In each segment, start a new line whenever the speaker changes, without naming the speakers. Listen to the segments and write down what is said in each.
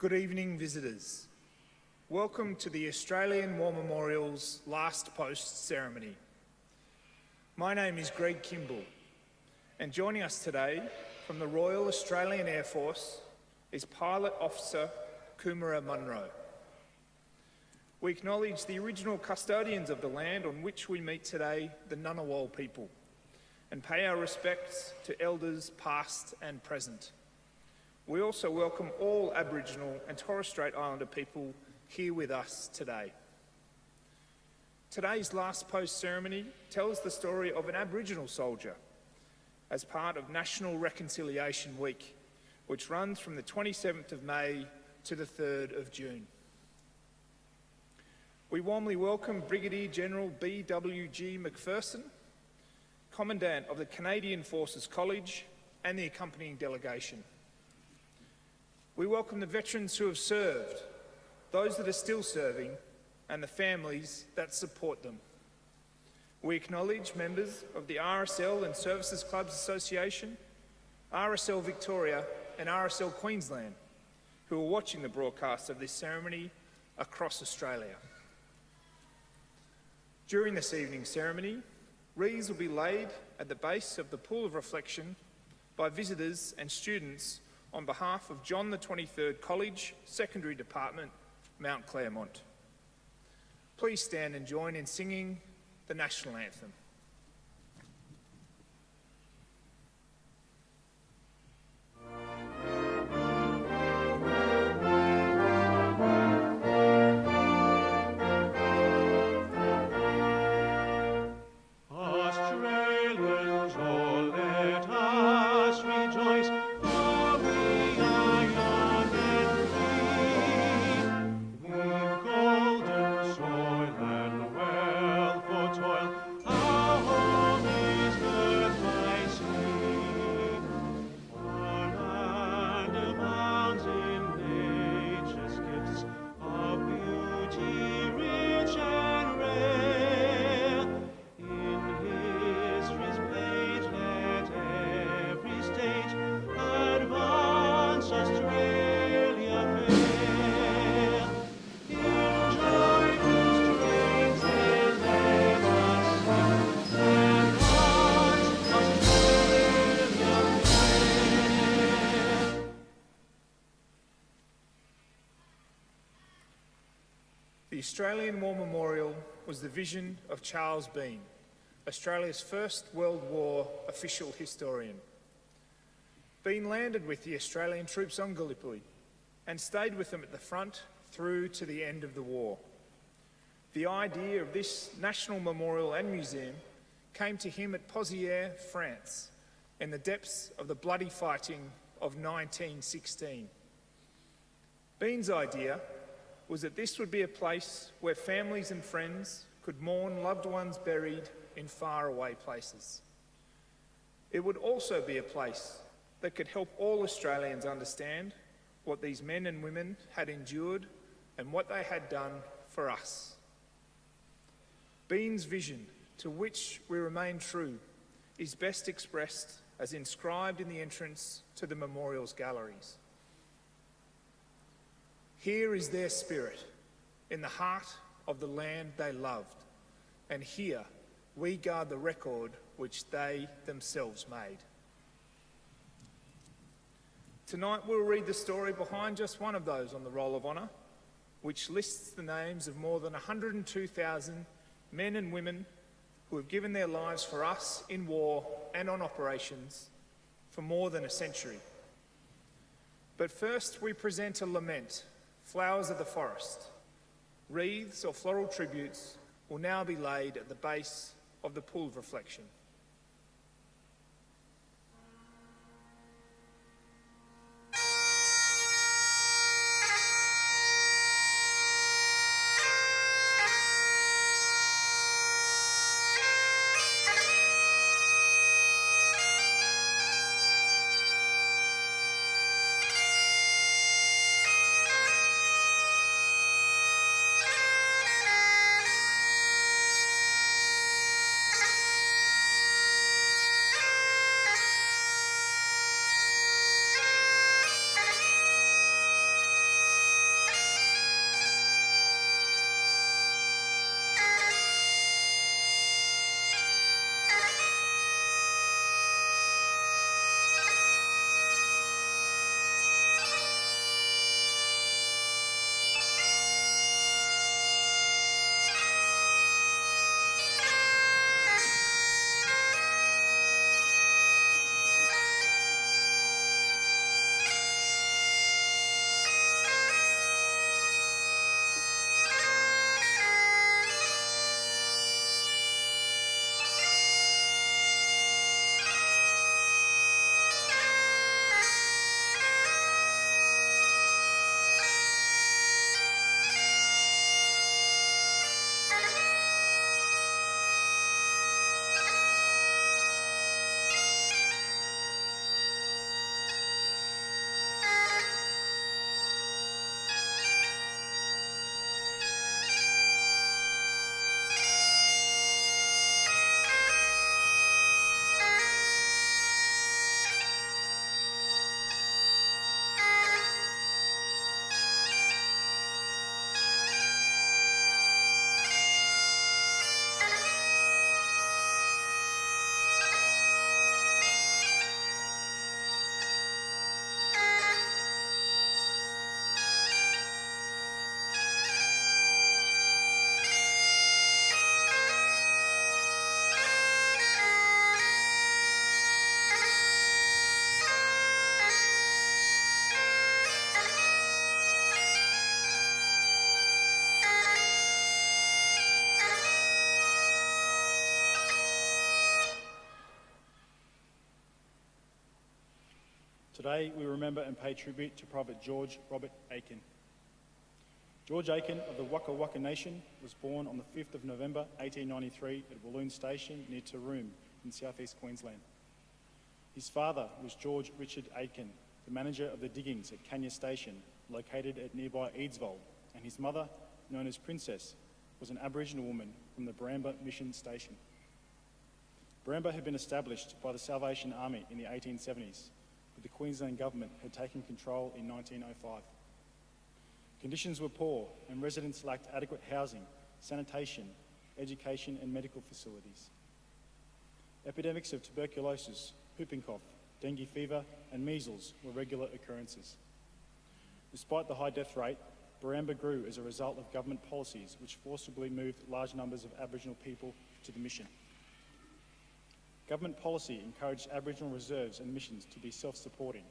Good evening, visitors. Welcome to the Australian War Memorial's Last Post ceremony. My name is Greg Kimball, and joining us today from the Royal Australian Air Force is Pilot Officer Kumara Munro. We acknowledge the original custodians of the land on which we meet today, the Ngunnawal people, and pay our respects to elders past and present. We also welcome all Aboriginal and Torres Strait Islander people here with us today. Today's Last Post ceremony tells the story of an Aboriginal soldier as part of National Reconciliation Week, which runs from the 27th of May to the 3rd of June. We warmly welcome Brigadier General B.W.G. McPherson, Commandant of the Canadian Forces College, and the accompanying delegation. We welcome the veterans who have served, those that are still serving, and the families that support them. We acknowledge members of the RSL and Services Clubs Association, RSL Victoria and RSL Queensland who are watching the broadcast of this ceremony across Australia. During this evening's ceremony, wreaths will be laid at the base of the Pool of Reflection by visitors and students on behalf of John the 23rd College, Secondary Department, Mount Claremont. Please stand and join in singing the National Anthem. The Australian War Memorial was the vision of Charles Bean, Australia's first World War official historian. Bean landed with the Australian troops on Gallipoli and stayed with them at the front through to the end of the war. The idea of this national memorial and museum came to him at Pozières, France, in the depths of the bloody fighting of 1916. Bean's idea was that this would be a place where families and friends could mourn loved ones buried in faraway places. It would also be a place that could help all Australians understand what these men and women had endured and what they had done for us. Bean's vision, to which we remain true, is best expressed as inscribed in the entrance to the memorial's galleries. Here is their spirit, in the heart of the land they loved, and here we guard the record which they themselves made. Tonight we'll read the story behind just one of those on the Roll of Honour, which lists the names of more than 102,000 men and women who have given their lives for us in war and on operations for more than a century. But first we present a lament, Flowers of the Forest. Wreaths or floral tributes will now be laid at the base of the Pool of Reflection.
Today we remember and pay tribute to Private George Robert Aitken. George Aitken of the Waka Waka Nation was born on the 5th of November 1893 at Walloon Station near Taroom in southeast Queensland. His father was George Richard Aitken, the manager of the diggings at Kanya Station, located at nearby Eadsvold, and his mother, known as Princess, was an Aboriginal woman from the Baramba Mission Station. Baramba had been established by the Salvation Army in the 1870s, but the Queensland government had taken control in 1905. Conditions were poor and residents lacked adequate housing, sanitation, education and medical facilities. Epidemics of tuberculosis, whooping cough, dengue fever and measles were regular occurrences. Despite the high death rate, Baramba grew as a result of government policies which forcibly moved large numbers of Aboriginal people to the mission. Government policy encouraged Aboriginal reserves and missions to be self-supporting.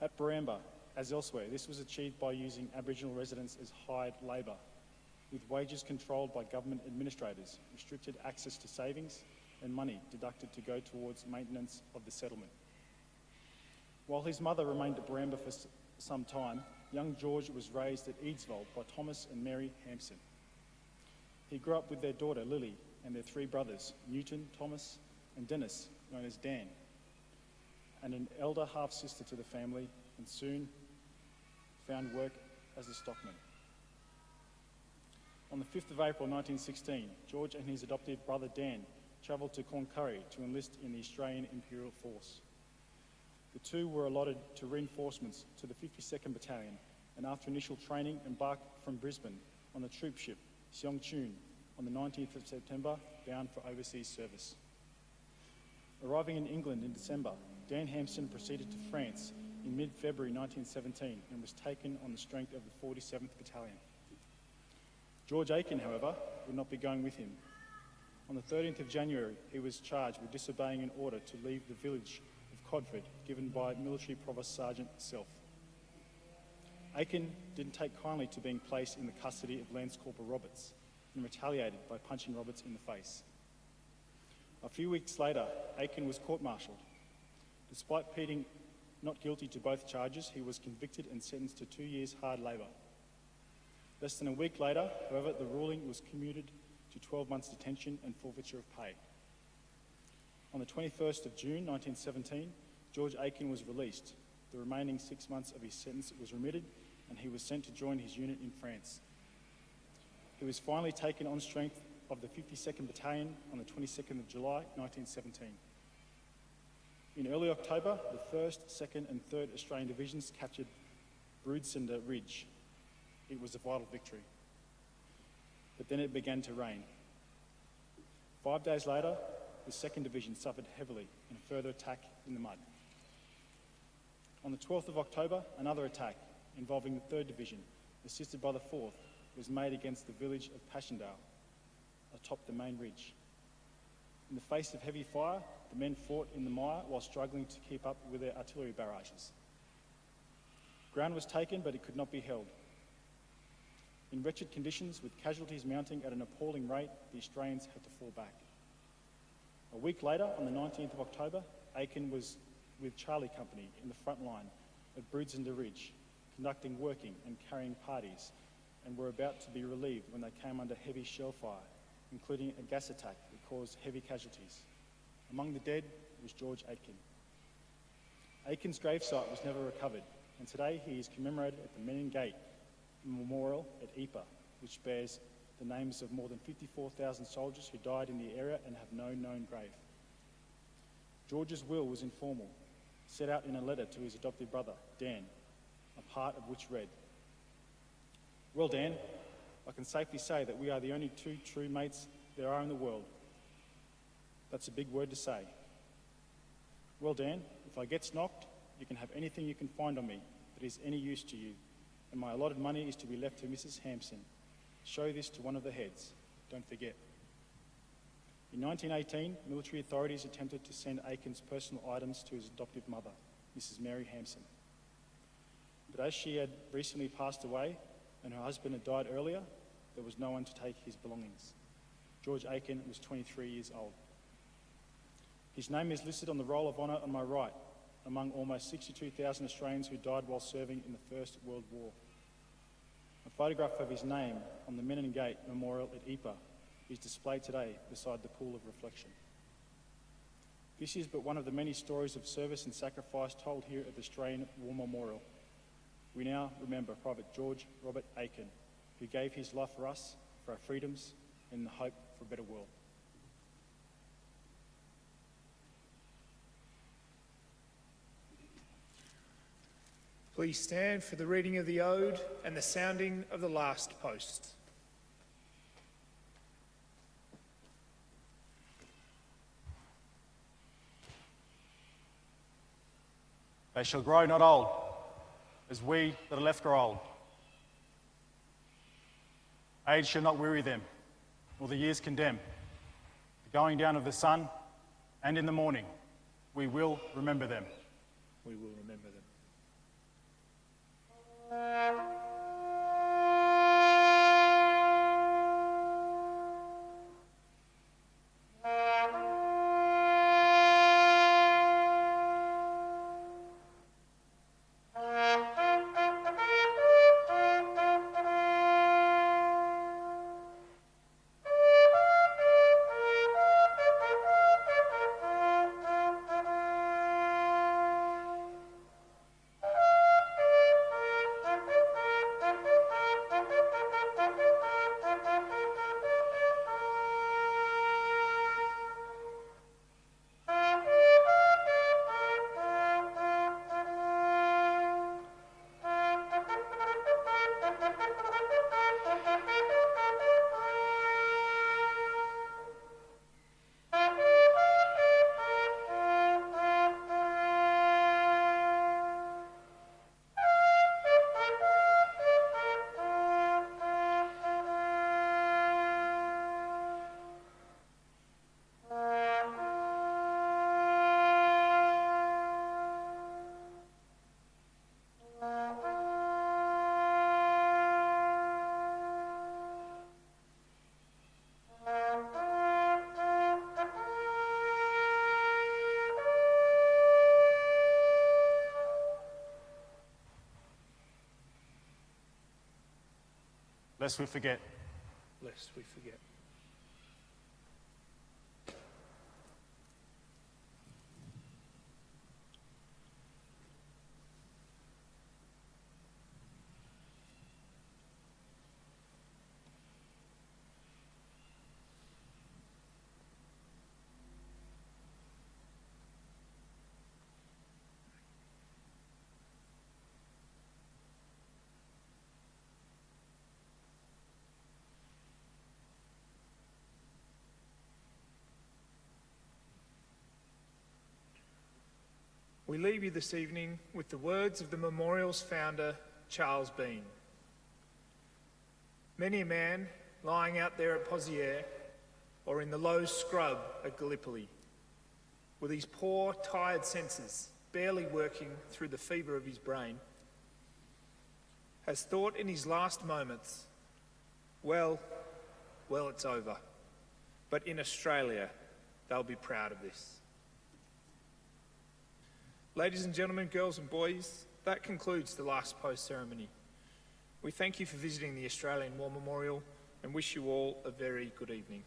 At Baramba, as elsewhere, this was achieved by using Aboriginal residents as hired labour, with wages controlled by government administrators, restricted access to savings and money deducted to go towards maintenance of the settlement. While his mother remained at Baramba for some time, young George was raised at Eadsvold by Thomas and Mary Hampson. He grew up with their daughter Lily and their three brothers, Newton, Thomas and Dennis, known as Dan, and an elder half-sister to the family, and soon found work as a stockman. On the 5th of April 1916, George and his adopted brother Dan travelled to Cloncurry to enlist in the Australian Imperial Force. The two were allotted to reinforcements to the 52nd Battalion, and after initial training embarked from Brisbane on the troop ship Seong Chun on the 19th of September, bound for overseas service. Arriving in England in December, Dan Hampson proceeded to France in mid-February 1917 and was taken on the strength of the 47th Battalion. George Aitken, however, would not be going with him. On the 13th of January, he was charged with disobeying an order to leave the village of Codford, given by Military Provost Sergeant Self. Aitken didn't take kindly to being placed in the custody of Lance Corporal Roberts and retaliated by punching Roberts in the face. A few weeks later, Aitken was court-martialed. Despite pleading not guilty to both charges, he was convicted and sentenced to 2 years hard labour. Less than a week later, however, the ruling was commuted to 12 months detention and forfeiture of pay. On the 21st of June 1917, George Aitken was released. The remaining 6 months of his sentence was remitted and he was sent to join his unit in France. He was finally taken on strength of the 52nd Battalion on the 22nd of July 1917. In early October, the 1st, 2nd and 3rd Australian Divisions captured Broodcinder Ridge. It was a vital victory. But then it began to rain. 5 days later, the 2nd Division suffered heavily in a further attack in the mud. On the 12th of October, another attack involving the 3rd Division, assisted by the 4th, was made against the village of Passchendaele, atop the main ridge. In the face of heavy fire, the men fought in the mire while struggling to keep up with their artillery barrages. Ground was taken, but it could not be held. In wretched conditions, with casualties mounting at an appalling rate, the Australians had to fall back. A week later, on the 19th of October, Aitken was with Charlie Company in the front line at Broodcinder Ridge, conducting working and carrying parties, and were about to be relieved when they came under heavy shell fire, including a gas attack that caused heavy casualties. Among the dead was George Aitken. Aitken's gravesite was never recovered, and today he is commemorated at the Menin Gate Memorial at Ypres, which bears the names of more than 54,000 soldiers who died in the area and have no known grave. George's will was informal, set out in a letter to his adopted brother, Dan, a part of which read, "Well, Dan, I can safely say that we are the only two true mates there are in the world. That's a big word to say. Well, Dan, if I get knocked, you can have anything you can find on me that is any use to you, and my allotted money is to be left to Mrs. Hampson. Show this to one of the heads. Don't forget." In 1918, military authorities attempted to send Aitken's personal items to his adoptive mother, Mrs. Mary Hampson. But as she had recently passed away and her husband had died earlier, there was no one to take his belongings. George Aitken was 23 years old. His name is listed on the Roll of Honour on my right, among almost 62,000 Australians who died while serving in the First World War. A photograph of his name on the Menin Gate Memorial at Ypres is displayed today beside the Pool of Reflection. This is but one of the many stories of service and sacrifice told here at the Australian War Memorial. We now remember Private George Robert Aitken, who gave his life for us, for our freedoms, and the hope for a better world.
Please stand for the reading of the Ode and the sounding of the last post.
They shall grow not old, as we that are left grow old. Age shall not weary them, nor the years condemn. The going down of the sun, and in the morning, we will remember them.
We will remember them.
Lest we forget.
Lest we forget. We leave you this evening with the words of the memorial's founder, Charles Bean. Many a man lying out there at Pozières or in the low scrub at Gallipoli, with his poor, tired senses barely working through the fever of his brain, has thought in his last moments, well, it's over. But in Australia, they'll be proud of this. Ladies and gentlemen, girls and boys, that concludes the last post ceremony. We thank you for visiting the Australian War Memorial and wish you all a very good evening.